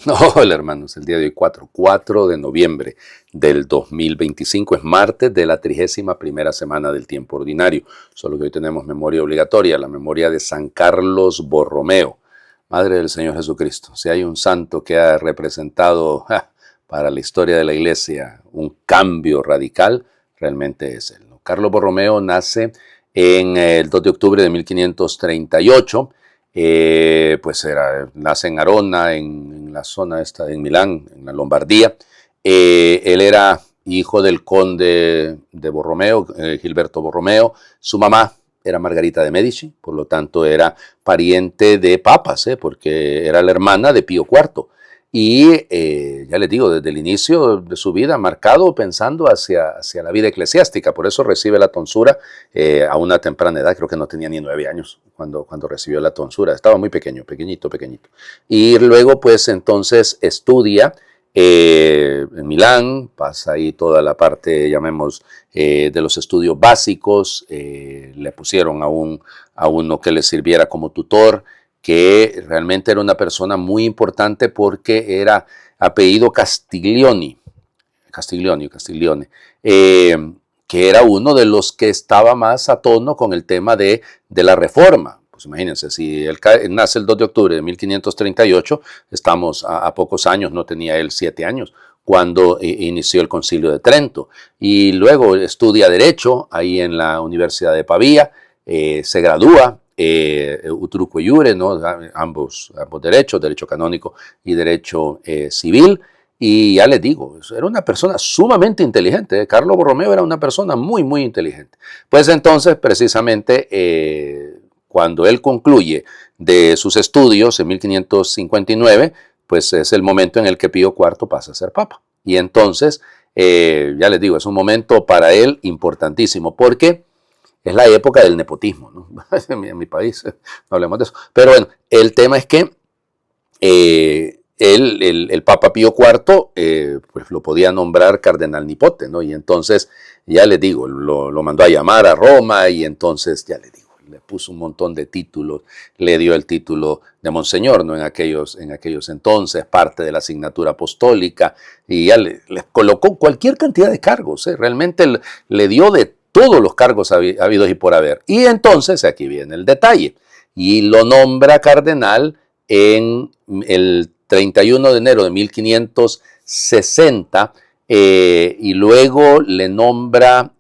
Hola hermanos, el día de hoy 4 de noviembre del 2025 es martes de la 31ª semana del tiempo ordinario. Solo que hoy tenemos memoria obligatoria, la memoria de San Carlos Borromeo, Madre del Señor Jesucristo. Si hay un santo que ha representado para la historia de la Iglesia un cambio radical, realmente es él, ¿no? Carlos Borromeo nace en el 2 de octubre de 1538. Nace en Arona, en la zona esta de Milán, en la Lombardía. Él era hijo del conde de Borromeo, Gilberto Borromeo. Su mamá era Margarita de Medici, por lo tanto era pariente de papas, porque era la hermana de Pío IV. Y ya les digo, desde el inicio de su vida, marcado pensando hacia la vida eclesiástica. Por eso recibe la tonsura a una temprana edad. Creo que no tenía ni 9 años cuando recibió la tonsura. Estaba muy pequeño, pequeñito. Y luego, pues entonces estudia en Milán, pasa ahí toda la parte, llamemos, de los estudios básicos. Le pusieron a uno que le sirviera como tutor, que realmente era una persona muy importante porque era apellido Castiglione, que era uno de los que estaba más a tono con el tema de la reforma. Pues imagínense, si él nace el 2 de octubre de 1538, estamos a pocos años, no tenía él 7 años, cuando inició el Concilio de Trento. Y luego estudia Derecho ahí en la Universidad de Pavía, se gradúa, utroque iure, ¿no? ambos derechos, derecho canónico y derecho civil. Y ya les digo, era una persona sumamente inteligente. Carlos Borromeo era una persona muy, muy inteligente. Pues entonces, precisamente, cuando él concluye de sus estudios en 1559, pues es el momento en el que Pío IV pasa a ser papa. Y entonces, ya les digo, es un momento para él importantísimo, porque es la época del nepotismo, ¿no? En mi país, no hablemos de eso. Pero bueno, el tema es que el Papa Pío IV pues lo podía nombrar cardenal nipote, ¿no? Y entonces, ya les digo, lo mandó a llamar a Roma y entonces, ya les digo, le puso un montón de títulos, le dio el título de monseñor, ¿no? En aquellos entonces, parte de la asignatura apostólica, y ya le colocó cualquier cantidad de cargos, realmente le dio de todos los cargos habidos y por haber. Y entonces, aquí viene el detalle, y lo nombra cardenal en el 31 de enero de 1560, y luego le nombra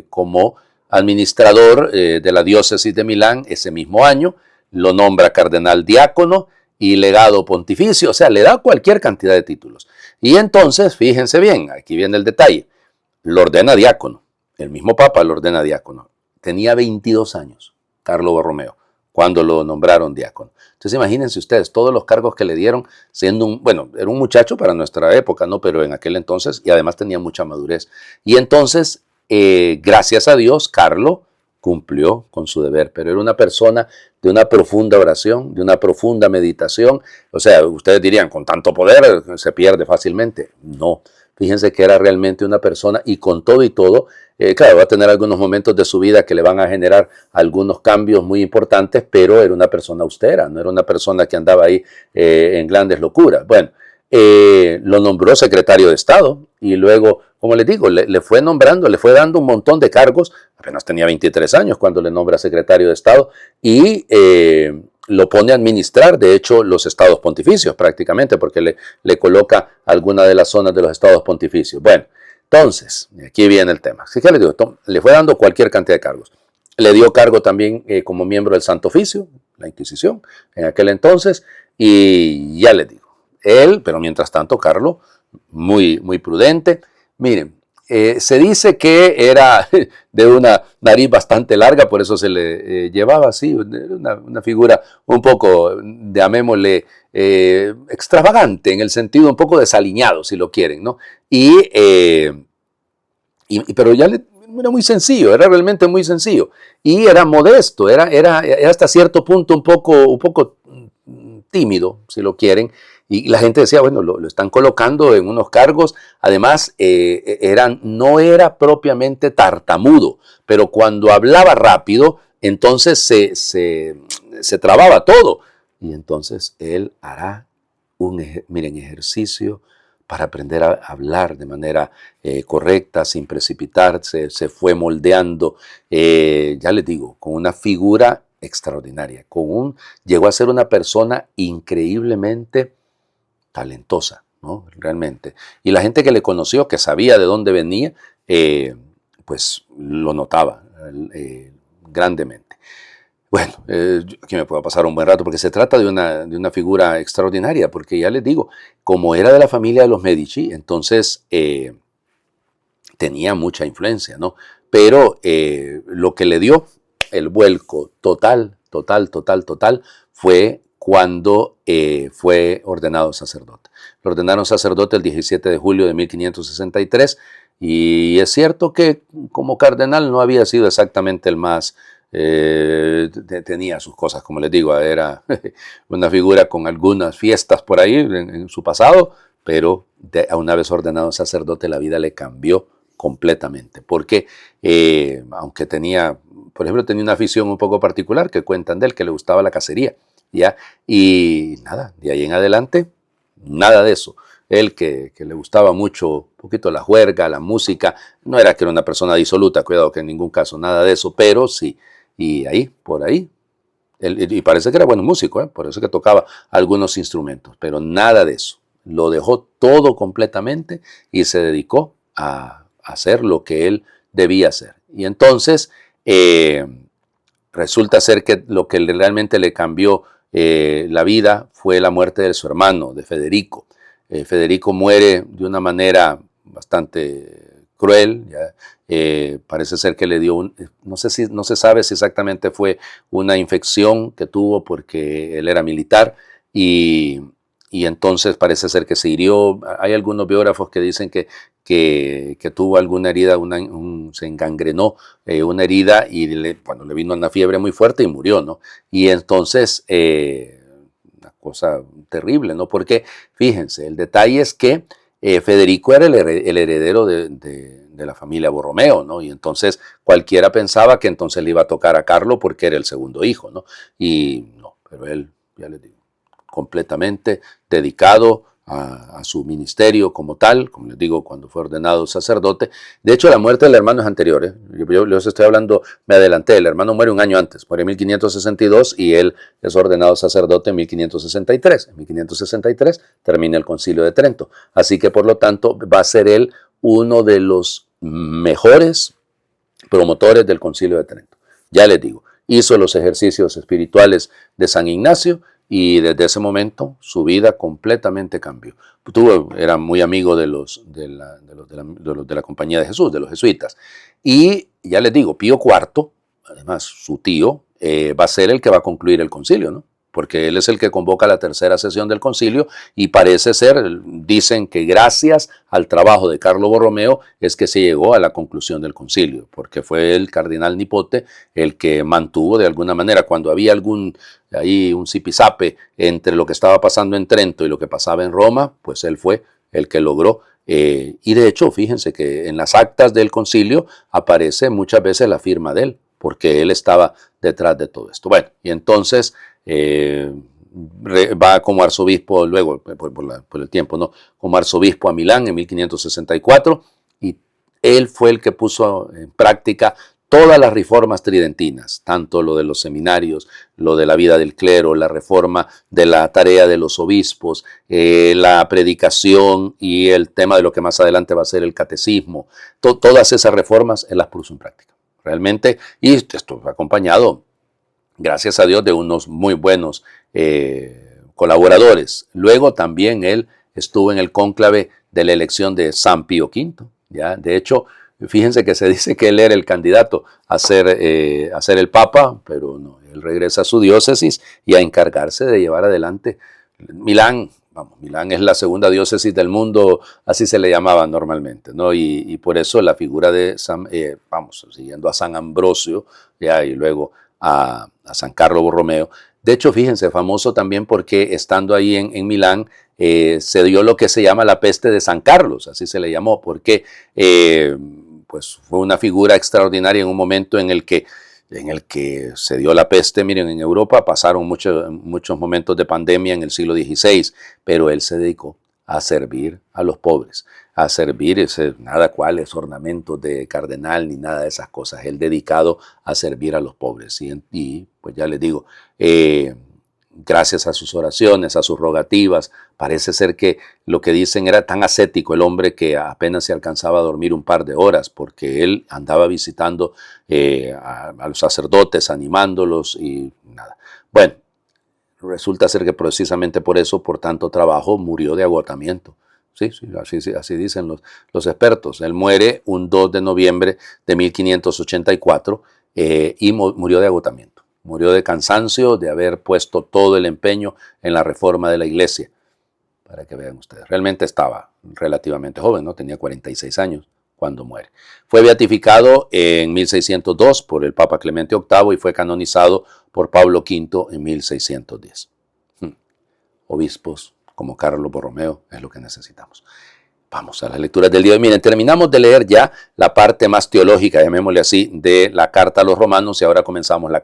como administrador de la diócesis de Milán ese mismo año, lo nombra cardenal diácono y legado pontificio, o sea, le da cualquier cantidad de títulos. Y entonces, fíjense bien, aquí viene el detalle, lo ordena diácono, el mismo Papa lo ordena diácono. Tenía 22 años, Carlo Borromeo, cuando lo nombraron diácono. Entonces imagínense ustedes todos los cargos que le dieron, siendo era un muchacho para nuestra época, ¿no? Pero en aquel entonces, y además tenía mucha madurez. Y entonces, gracias a Dios, Carlo cumplió con su deber, pero era una persona de una profunda oración, de una profunda meditación. O sea, ustedes dirían, con tanto poder se pierde fácilmente. No, fíjense que era realmente una persona, y con todo y todo, claro, va a tener algunos momentos de su vida que le van a generar algunos cambios muy importantes, pero era una persona austera, no era una persona que andaba ahí en grandes locuras. Bueno, lo nombró secretario de Estado y luego, como les digo, le fue nombrando, le fue dando un montón de cargos. Apenas tenía 23 años cuando le nombra secretario de Estado y lo pone a administrar, de hecho, los estados pontificios prácticamente, porque le coloca alguna de las zonas de los estados pontificios. Bueno, entonces, aquí viene el tema. Así que le digo, le fue dando cualquier cantidad de cargos. Le dio cargo también como miembro del Santo Oficio, la Inquisición, en aquel entonces, y ya les digo, él, pero mientras tanto, Carlos, muy, muy prudente. Miren, se dice que era de una nariz bastante larga, por eso se le llevaba así, una figura un poco, llamémosle, extravagante, en el sentido un poco desaliñado, si lo quieren, ¿no? Pero ya era muy sencillo, era realmente muy sencillo. Y era modesto, era hasta cierto punto un poco tímido, si lo quieren. Y la gente decía, bueno, lo están colocando en unos cargos. Además, no era propiamente tartamudo, pero cuando hablaba rápido, entonces se trababa todo. Y entonces él hará miren, ejercicio para aprender a hablar de manera correcta, sin precipitarse, se fue moldeando, ya les digo, con una figura extraordinaria, llegó a ser una persona increíblemente talentosa, ¿no? Realmente. Y la gente que le conoció, que sabía de dónde venía, pues lo notaba grandemente. Bueno, aquí me puedo pasar un buen rato porque se trata de una figura extraordinaria, porque ya les digo, como era de la familia de los Medici, entonces tenía mucha influencia, ¿no? Pero lo que le dio el vuelco total, fue cuando fue ordenado sacerdote. Lo ordenaron sacerdote el 17 de julio de 1563 y es cierto que como cardenal no había sido exactamente el más... tenía sus cosas, como les digo, era una figura con algunas fiestas por ahí en su pasado, pero una vez ordenado sacerdote la vida le cambió completamente, porque aunque tenía, por ejemplo, tenía una afición un poco particular que cuentan de él, que le gustaba la cacería, ¿ya? Y nada, de ahí en adelante, nada de eso. Él que le gustaba mucho, un poquito la juerga, la música, no era que era una persona disoluta, cuidado que en ningún caso, nada de eso, pero sí, y ahí, por ahí, y parece que era buen músico, por eso que tocaba algunos instrumentos, pero nada de eso. Lo dejó todo completamente y se dedicó a hacer lo que él debía hacer. Y entonces resulta ser que lo que realmente le cambió la vida fue la muerte de su hermano, de Federico. Federico muere de una manera bastante cruel, ¿ya? Parece ser que le dio no se sabe si exactamente fue una infección que tuvo porque él era militar y entonces parece ser que se hirió. Hay algunos biógrafos que dicen que tuvo alguna herida, se engangrenó una herida y cuando le vino una fiebre muy fuerte y murió, ¿no? Y entonces, una cosa terrible, ¿no? Porque, fíjense, el detalle es que Federico era el heredero de la familia Borromeo, ¿no? Y entonces cualquiera pensaba que entonces le iba a tocar a Carlo porque era el segundo hijo, ¿no? Y no, pero él, ya les digo, completamente dedicado a su ministerio como tal, como les digo, cuando fue ordenado sacerdote. De hecho, la muerte del hermano es anterior. Yo les estoy hablando, me adelanté, el hermano muere un año antes, muere en 1562 y él es ordenado sacerdote en 1563. En 1563 termina el Concilio de Trento. Así que, por lo tanto, va a ser él uno de los mejores promotores del Concilio de Trento. Ya les digo, hizo los ejercicios espirituales de San Ignacio y desde ese momento su vida completamente cambió. Era muy amigo de la Compañía de Jesús, de los jesuitas. Y ya les digo, Pío IV, además su tío, va a ser el que va a concluir el concilio, ¿no? Porque él es el que convoca la tercera sesión del concilio y parece ser, dicen que gracias al trabajo de Carlo Borromeo es que se llegó a la conclusión del concilio, porque fue el cardenal Nipote el que mantuvo de alguna manera, cuando había ahí un zipizape entre lo que estaba pasando en Trento y lo que pasaba en Roma, pues él fue el que logró. Y de hecho, fíjense que en las actas del concilio aparece muchas veces la firma de él, porque él estaba detrás de todo esto. Bueno, y entonces va como arzobispo luego, por el tiempo, ¿no? Como arzobispo a Milán en 1564 y él fue el que puso en práctica todas las reformas tridentinas, tanto lo de los seminarios, lo de la vida del clero, la reforma de la tarea de los obispos, la predicación y el tema de lo que más adelante va a ser el catecismo. Todas esas reformas él las puso en práctica, realmente, y esto fue acompañado, gracias a Dios, de unos muy buenos colaboradores. Luego también él estuvo en el cónclave de la elección de San Pío V. ¿Ya? De hecho, fíjense que se dice que él era el candidato a ser el Papa, pero no, él regresa a su diócesis y a encargarse de llevar adelante Milán. Milán es la segunda diócesis del mundo, así se le llamaba normalmente, ¿no? Y por eso la figura de siguiendo a San Ambrosio, ya, y luego a San Carlo Borromeo. De hecho, fíjense, famoso también porque estando ahí en Milán, se dio lo que se llama la peste de San Carlos, así se le llamó, porque pues fue una figura extraordinaria en un momento en el que en el que se dio la peste. Miren, en Europa pasaron muchos momentos de pandemia en el siglo XVI, pero él se dedicó a servir a los pobres, a servir, nada cuales ornamentos de cardenal ni nada de esas cosas, él dedicado a servir a los pobres. Y pues ya les digo, gracias a sus oraciones, a sus rogativas, parece ser que lo que dicen era tan ascético el hombre que apenas se alcanzaba a dormir un par de horas, porque él andaba visitando a los sacerdotes, animándolos y nada. Bueno, resulta ser que precisamente por eso, por tanto trabajo, murió de agotamiento. Sí, así dicen los expertos. Él muere un 2 de noviembre de 1584 y murió de agotamiento. Murió de cansancio, de haber puesto todo el empeño en la reforma de la iglesia. Para que vean ustedes, realmente estaba relativamente joven, ¿no? Tenía 46 años cuando muere. Fue beatificado en 1602 por el Papa Clemente VIII y fue canonizado por Pablo V en 1610. Obispos como Carlos Borromeo es lo que necesitamos. Vamos a las lecturas del día de hoy. Miren, terminamos de leer ya la parte más teológica, llamémosle así, de la carta a los romanos y ahora comenzamos la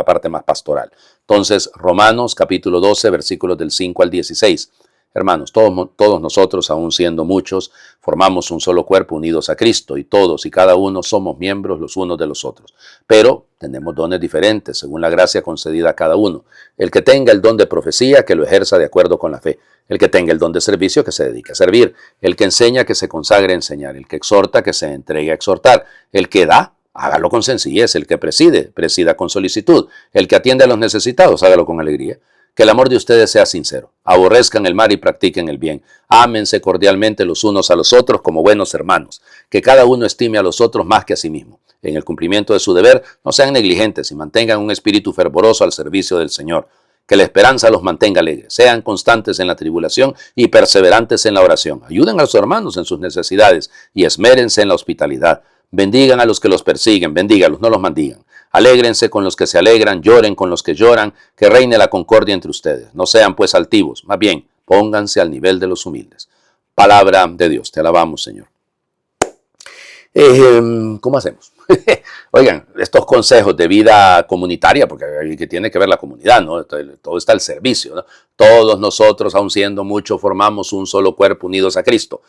parte más pastoral. Entonces, Romanos capítulo 12, versículos del 5 al 16. Hermanos, todos nosotros, aun siendo muchos, formamos un solo cuerpo unidos a Cristo y todos y cada uno somos miembros los unos de los otros. Pero tenemos dones diferentes según la gracia concedida a cada uno. El que tenga el don de profecía, que lo ejerza de acuerdo con la fe. El que tenga el don de servicio, que se dedique a servir. El que enseña, que se consagre a enseñar. El que exhorta, que se entregue a exhortar. El que da, hágalo con sencillez. El que presida con solicitud. El que atiende a los necesitados, hágalo con alegría. Que el amor de ustedes sea sincero. Aborrezcan el mal y practiquen el bien. Ámense cordialmente los unos a los otros como buenos hermanos. Que cada uno estime a los otros más que a sí mismo. En el cumplimiento de su deber, no sean negligentes y mantengan un espíritu fervoroso al servicio del Señor. Que la esperanza los mantenga alegres. Sean constantes en la tribulación y perseverantes en la oración. Ayuden a los hermanos en sus necesidades y esmérense en la hospitalidad. Bendigan a los que los persiguen, bendígalos, no los maldigan. Alégrense con los que se alegran, lloren con los que lloran, que reine la concordia entre ustedes. No sean pues altivos, más bien, pónganse al nivel de los humildes. Palabra de Dios, te alabamos, Señor. ¿Cómo hacemos? Oigan, estos consejos de vida comunitaria, porque que tiene que ver la comunidad, ¿no? Todo está al servicio, ¿no? Todos nosotros, aun siendo muchos, formamos un solo cuerpo unidos a Cristo.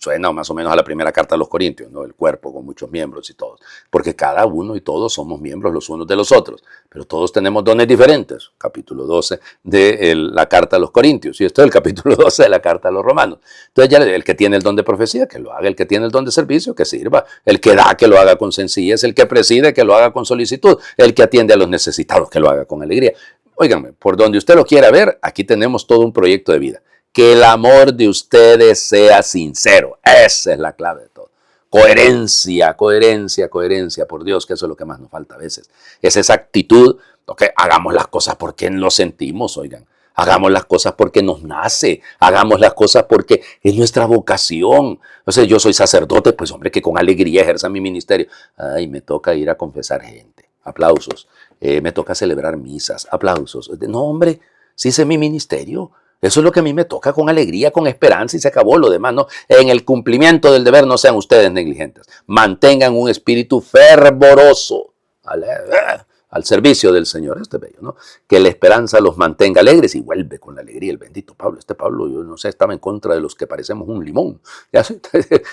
Suena más o menos a la primera carta a los Corintios, ¿no? El cuerpo con muchos miembros y todos. Porque cada uno y todos somos miembros los unos de los otros. Pero todos tenemos dones diferentes. Capítulo 12 de la carta a los Corintios. Y esto es el capítulo 12 de la carta a los Romanos. Entonces ya el que tiene el don de profecía, que lo haga. El que tiene el don de servicio, que sirva. El que da, que lo haga con sencillez. El que preside, que lo haga con solicitud. El que atiende a los necesitados, que lo haga con alegría. Óiganme, por donde usted lo quiera ver, aquí tenemos todo un proyecto de vida. Que el amor de ustedes sea sincero. Esa es la clave de todo. Coherencia, por Dios, que eso es lo que más nos falta a veces. Es esa actitud, okay, hagamos las cosas porque lo sentimos, oigan. Hagamos las cosas porque nos nace. Hagamos las cosas porque es nuestra vocación. O sea, yo soy sacerdote, pues hombre, que con alegría ejerza mi ministerio. Ay, me toca ir a confesar gente. Aplausos. Me toca celebrar misas. Aplausos. No, hombre, sí sé mi ministerio. Eso es lo que a mí me toca, con alegría, con esperanza, y se acabó lo demás, ¿no? En el cumplimiento del deber no sean ustedes negligentes. Mantengan un espíritu fervoroso al servicio del Señor. Este bello, ¿no? Que la esperanza los mantenga alegres, y vuelve con la alegría el bendito Pablo. Este Pablo, yo no sé, estaba en contra de los que parecemos un limón, ya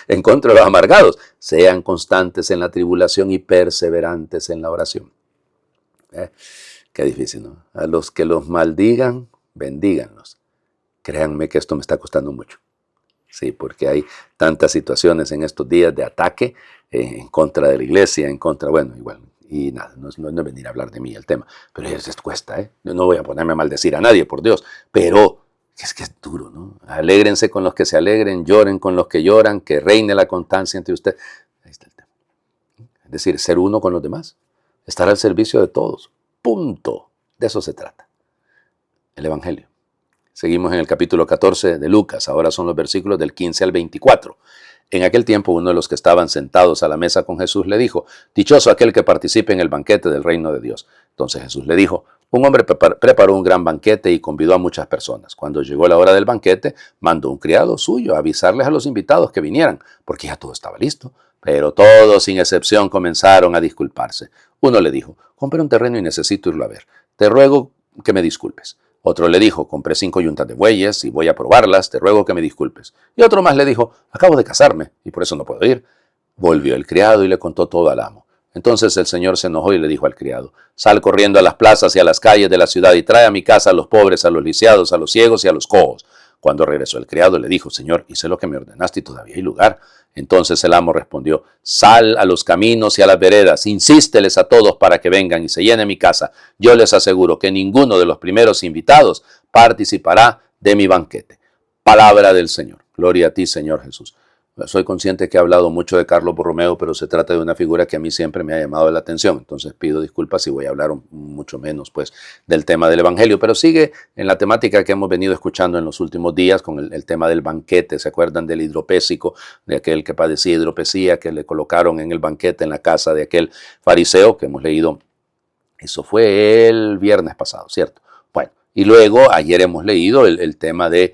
en contra de los amargados. Sean constantes en la tribulación y perseverantes en la oración. Qué difícil, ¿no? A los que los maldigan, bendíganlos. Créanme que esto me está costando mucho. Sí, porque hay tantas situaciones en estos días de ataque en contra de la iglesia, en contra, bueno, igual. Y nada, no es venir a hablar de mí el tema, pero les cuesta, ¿eh? Yo no voy a ponerme a maldecir a nadie, por Dios, pero es que es duro, ¿no? Alégrense con los que se alegren, lloren con los que lloran, que reine la constancia entre ustedes. Ahí está el tema. Es decir, ser uno con los demás, estar al servicio de todos. Punto. De eso se trata. El Evangelio. Seguimos en el capítulo 14 de Lucas, ahora son los versículos del 15 al 24. En aquel tiempo uno de los que estaban sentados a la mesa con Jesús le dijo: dichoso aquel que participe en el banquete del reino de Dios. Entonces Jesús le dijo: un hombre preparó un gran banquete y convidó a muchas personas. Cuando llegó la hora del banquete, mandó un criado suyo a avisarles a los invitados que vinieran, porque ya todo estaba listo. Pero todos, sin excepción, comenzaron a disculparse. Uno le dijo: compré un terreno y necesito irlo a ver. Te ruego que me disculpes. Otro le dijo: compré 5 yuntas de bueyes y voy a probarlas, te ruego que me disculpes. Y otro más le dijo: acabo de casarme y por eso no puedo ir. Volvió el criado y le contó todo al amo. Entonces el señor se enojó y le dijo al criado: sal corriendo a las plazas y a las calles de la ciudad y trae a mi casa a los pobres, a los lisiados, a los ciegos y a los cojos. Cuando regresó el criado le dijo: señor, hice lo que me ordenaste y todavía hay lugar. Entonces el amo respondió: sal a los caminos y a las veredas, insísteles a todos para que vengan y se llene mi casa. Yo les aseguro que ninguno de los primeros invitados participará de mi banquete. Palabra del Señor. Gloria a ti, Señor Jesús. Soy consciente que he hablado mucho de Carlos Borromeo, pero se trata de una figura que a mí siempre me ha llamado la atención. Entonces pido disculpas si voy a hablar mucho menos del tema del Evangelio, pero sigue en la temática que hemos venido escuchando en los últimos días con el tema del banquete. ¿Se acuerdan del hidropésico, de aquel que padecía hidropesía, que le colocaron en el banquete en la casa de aquel fariseo que hemos leído? Eso fue el viernes pasado, ¿cierto? Bueno, y luego ayer hemos leído el tema de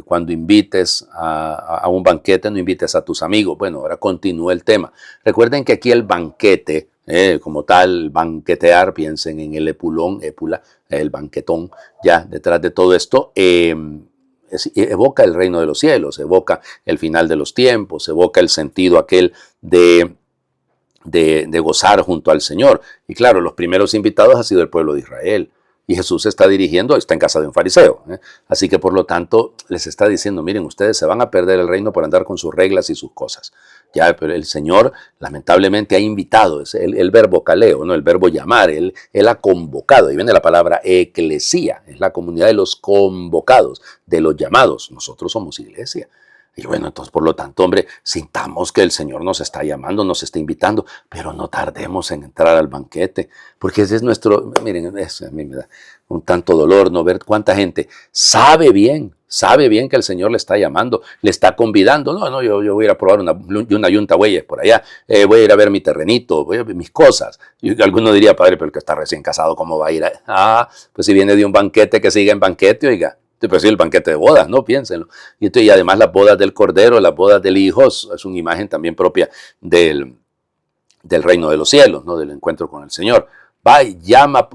cuando invites a un banquete, no invites a tus amigos. Bueno, ahora continúa el tema. Recuerden que aquí el banquete, como tal, banquetear, piensen en el épula, el banquetón, ya detrás de todo esto, evoca el reino de los cielos, evoca el final de los tiempos, evoca el sentido aquel de gozar junto al Señor. Y claro, los primeros invitados ha sido el pueblo de Israel. Y Jesús se está dirigiendo, está en casa de un fariseo. Así que por lo tanto les está diciendo: miren, ustedes se van a perder el reino por andar con sus reglas y sus cosas. Ya, pero el Señor lamentablemente ha invitado, es el verbo caleo, ¿no? El verbo llamar, él ha convocado. Y viene la palabra eclesía, es la comunidad de los convocados, de los llamados. Nosotros somos iglesia. Y bueno, entonces, por lo tanto, hombre, sintamos que el Señor nos está llamando, nos está invitando, pero no tardemos en entrar al banquete, porque ese es nuestro, miren, a mí me da un tanto dolor no ver cuánta gente sabe bien que el Señor le está llamando, le está convidando. No, yo voy a ir a probar una yunta bueyes por allá, voy a ir a ver mi terrenito, voy a ver mis cosas. Y alguno diría: padre, pero el que está recién casado, ¿cómo va a ir? Pues si viene de un banquete, que siga en banquete, oiga. Pero sí, el banquete de bodas, ¿no? Piénsenlo. Y además las bodas del Cordero, las bodas del Hijo, es una imagen también propia del reino de los cielos, ¿no? Del encuentro con el Señor. Va y llama,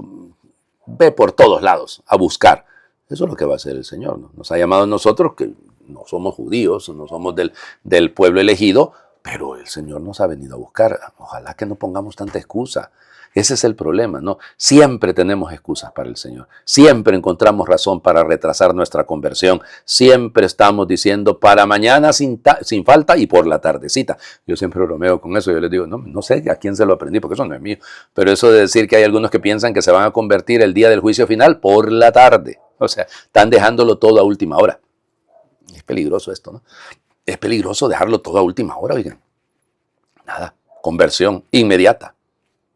ve por todos lados a buscar. Eso es lo que va a hacer el Señor, ¿no? Nos ha llamado a nosotros, que no somos judíos, no somos del pueblo elegido, pero el Señor nos ha venido a buscar. Ojalá que no pongamos tanta excusa. Ese es el problema, ¿no? Siempre tenemos excusas para el Señor. Siempre encontramos razón para retrasar nuestra conversión. Siempre estamos diciendo para mañana sin falta y por la tardecita. Yo siempre bromeo con eso. Yo les digo: no sé a quién se lo aprendí, porque eso no es mío. Pero eso de decir que hay algunos que piensan que se van a convertir el día del juicio final por la tarde. O sea, están dejándolo todo a última hora. Es peligroso esto, ¿no? Es peligroso dejarlo todo a última hora, oigan. Nada, conversión inmediata.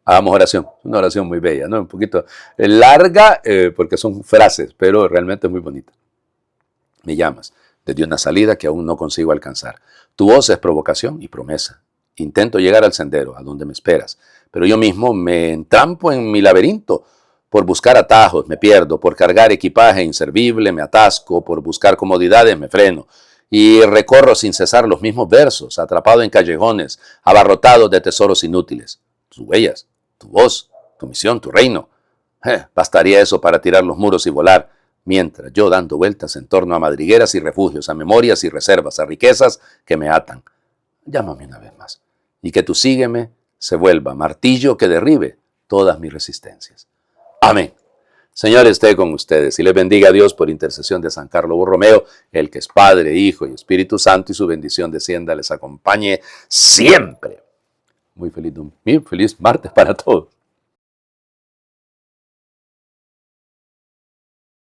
Hagamos oración, una oración muy bella, ¿no? Un poquito larga porque son frases, pero realmente es muy bonita. Me llamas desde una salida que aún no consigo alcanzar. Tu voz es provocación y promesa. Intento llegar al sendero, a donde me esperas, pero yo mismo me entrampo en mi laberinto. Por buscar atajos me pierdo, por cargar equipaje inservible me atasco, por buscar comodidades me freno. Y recorro sin cesar los mismos versos, atrapado en callejones, abarrotados de tesoros inútiles. Tus huellas, tu voz, tu misión, tu reino. Bastaría eso para tirar los muros y volar, mientras yo dando vueltas en torno a madrigueras y refugios, a memorias y reservas, a riquezas que me atan. Llámame una vez más, y que tu sígueme se vuelva martillo que derribe todas mis resistencias. Amén. Señor esté con ustedes y les bendiga a Dios por intercesión de San Carlos Borromeo, el que es Padre, Hijo y Espíritu Santo, y su bendición descienda, les acompañe siempre. Muy feliz martes para todos.